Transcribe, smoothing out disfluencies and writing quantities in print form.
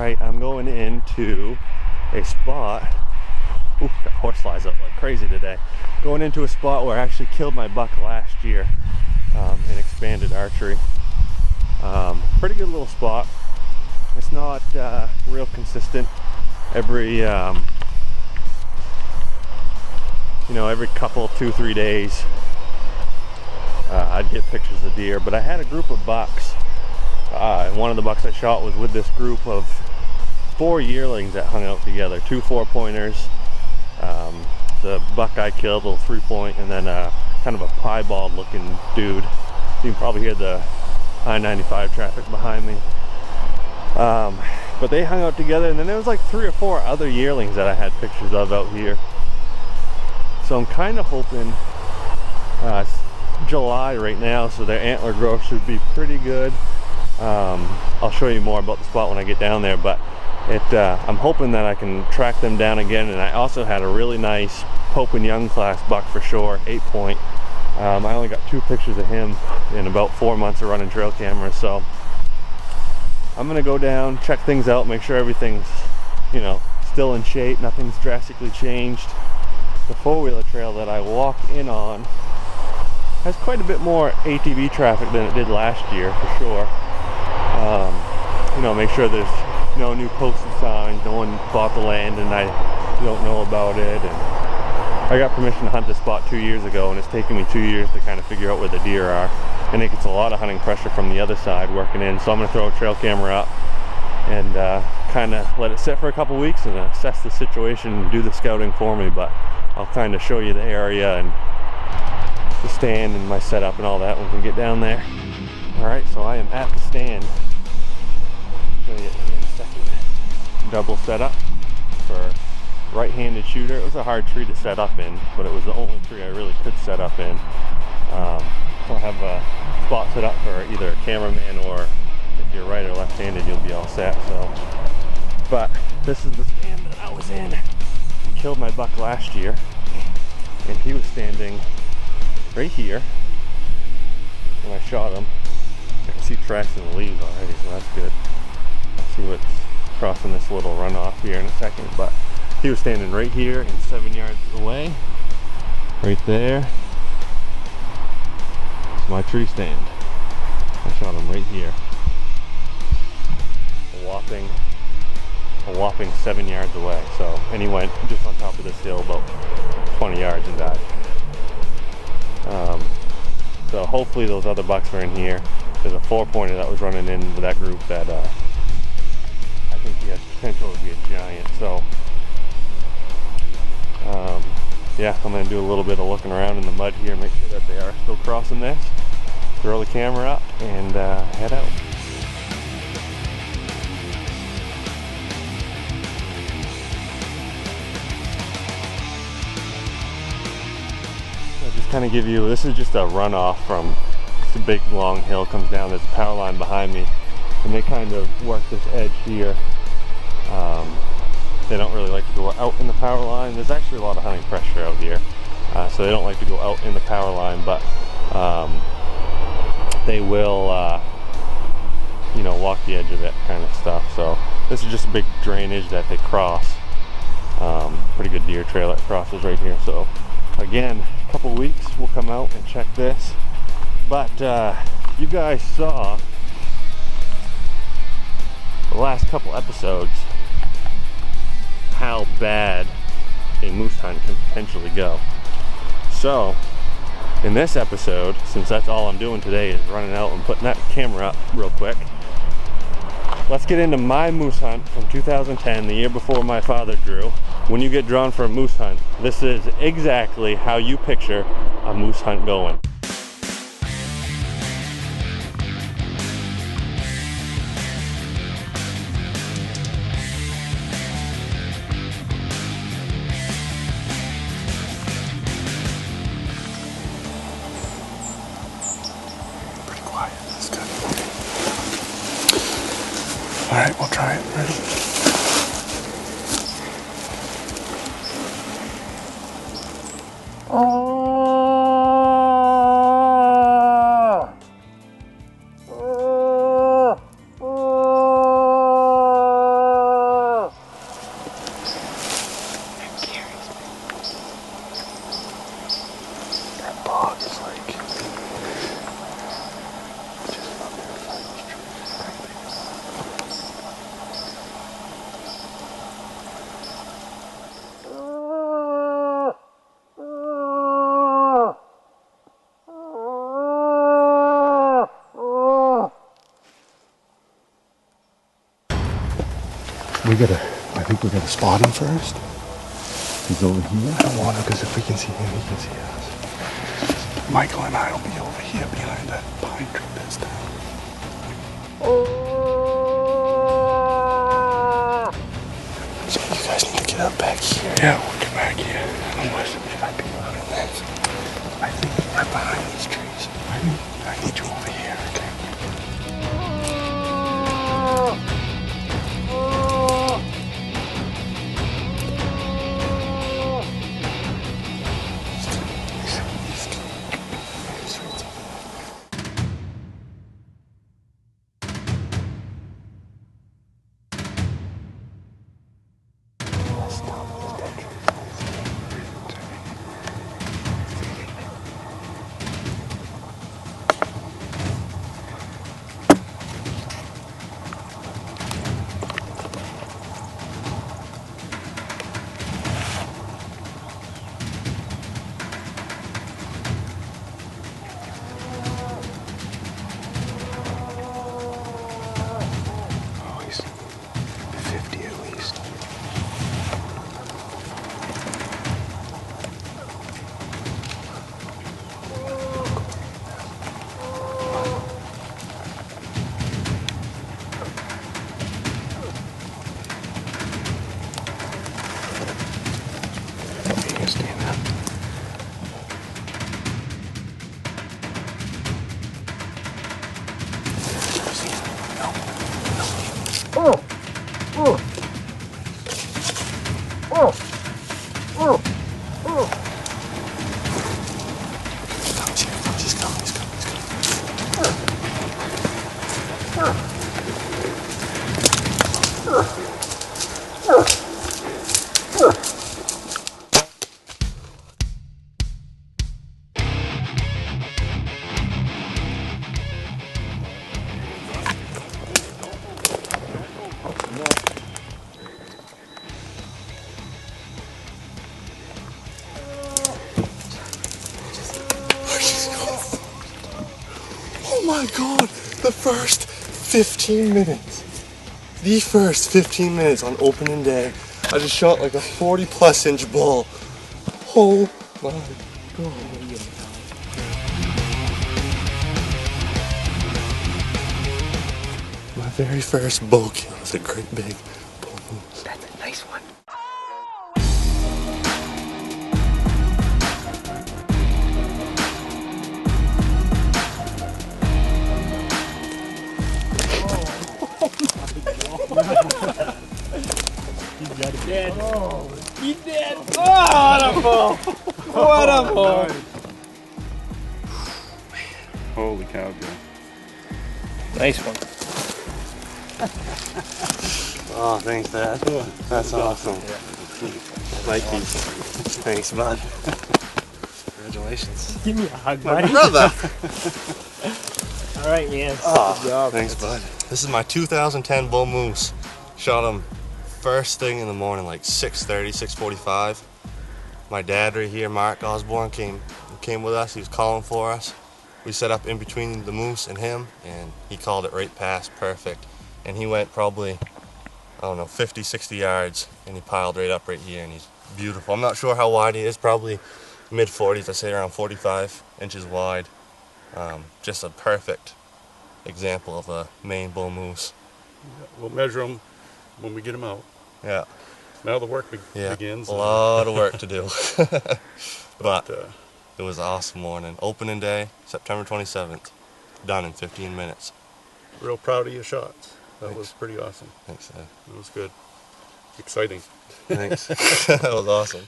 right, I'm going into a spot. Ooh, got horseflies up like crazy today. Going into a spot where I actually killed my buck last year in expanded archery. Pretty good little spot. It's not real consistent. Every every couple, 2-3 days, I'd get pictures of deer. But I had a group of bucks. And one of the bucks I shot was with this group of 4 yearlings that hung out together, 2 4-pointers. The buck I killed, a little 3-point, and then kind of a piebald looking dude. You can probably hear the I-95 traffic behind me. But they hung out together, and then there was like 3 or 4 other yearlings that I had pictures of out here. So I'm kind of hoping July right now, so their antler growth should be pretty good. I'll show you more about the spot when I get down there, but I'm hoping that I can track them down again. And I also had a really nice Pope and Young class buck for sure, 8-point. I only got 2 pictures of him in about 4 months of running trail cameras, so I'm gonna go down, check things out, make sure everything's still in shape, nothing's drastically changed. The 4-wheeler trail that I walk in on has quite a bit more ATV traffic than it did last year for sure. Make sure there's no new posted signs, no one bought the land and I don't know about it. And I got permission to hunt this spot 2 years ago, and it's taken me 2 years to kind of figure out where the deer are. And it gets a lot of hunting pressure from the other side working in, so I'm going to throw a trail camera up and kind of let it sit for a couple weeks and assess the situation and do the scouting for me. But I'll kind of show you the area and the stand and my setup and all that when we get down there. Alright, so I am at the stand. Show you in a second. Double setup for right-handed shooter. It was a hard tree to set up in, but it was the only tree I really could set up in. So I have a spot set up for either a cameraman, or if you're right or left-handed, you'll be all set. So, but this is the stand that I was in. I killed my buck last year, and he was standing right here when I shot him. I can see tracks in the leaves already, so that's good. I'll see what's crossing this little runoff here in a second, but he was standing right here and 7 yards away. Right there. It's my tree stand. I shot him right here. A whopping 7 yards away. So, and he went just on top of this hill about 20 yards and died. So hopefully those other bucks are in here. There's a 4-pointer that was running in with that group that I think he has potential to be a giant. So yeah, I'm going to do a little bit of looking around in the mud here, make sure that they are still crossing this, throw the camera up, and head out. I'll just kind of give you, this is just a runoff from, it's a big long hill, comes down, there's a power line behind me, and they kind of work this edge here. They don't really like to go out in the power line. There's actually a lot of hunting pressure out here, so they don't like to go out in the power line, but they will walk the edge of it kind of stuff. So this is just a big drainage that they cross. Pretty good deer trail that crosses right here. So again, a couple weeks we'll come out and check this. But you guys saw the last couple episodes how bad a moose hunt can potentially go. So in this episode, since that's all I'm doing today is running out and putting that camera up real quick, let's get into my moose hunt from 2010, the year before my father drew. When you get drawn for a moose hunt, this is exactly how you picture a moose hunt going. All right, we'll try it. Ready? I think we gotta spot him first. He's over here. I don't want to, because if we can see him, he can see us. Michael and I will be over here behind that pine tree that's down. So you guys need to get up back here. Yeah, we'll get back here. Otherwise, it might be louder than this. I think right behind these trees. I need you over here, okay? Oh, he's 50 at least. You can stand up. Oh my god, the first 15 minutes. The first 15 minutes on opening day. I just shot like a 40+ inch bull. Oh my god. My very first bull kill was a great big bull moose. That's a nice one. Dead. Oh, he's dead. Oh, what a ball. What a ball. Holy cow, Joe. Nice one. Oh, thanks, Dad. That's awesome. Mikey. Thanks, bud. Congratulations. Give me a hug, buddy. Brother! All right, man. Oh, Good job. thanks, bud. This is my 2010 bull moose. Shot him first thing in the morning, like 6:30, 6:45. My dad right here, Mark Osborne, came with us. He was calling for us. We set up in between the moose and him, and he called it right past, perfect. And he went probably, I don't know, 50, 60 yards, and he piled right up right here, and he's beautiful. I'm not sure how wide he is, probably mid-40s, I'd say around 45 inches wide. Just a perfect example of a Maine bull moose. We'll measure them when we get them out. Yeah. Now the work begins. A lot of work to do. But it was an awesome morning. Opening day, September 27th. Done in 15 minutes. Real proud of your shots. That Thanks. was pretty awesome. Thanks, Dad. That was good. Exciting. Thanks. That was awesome.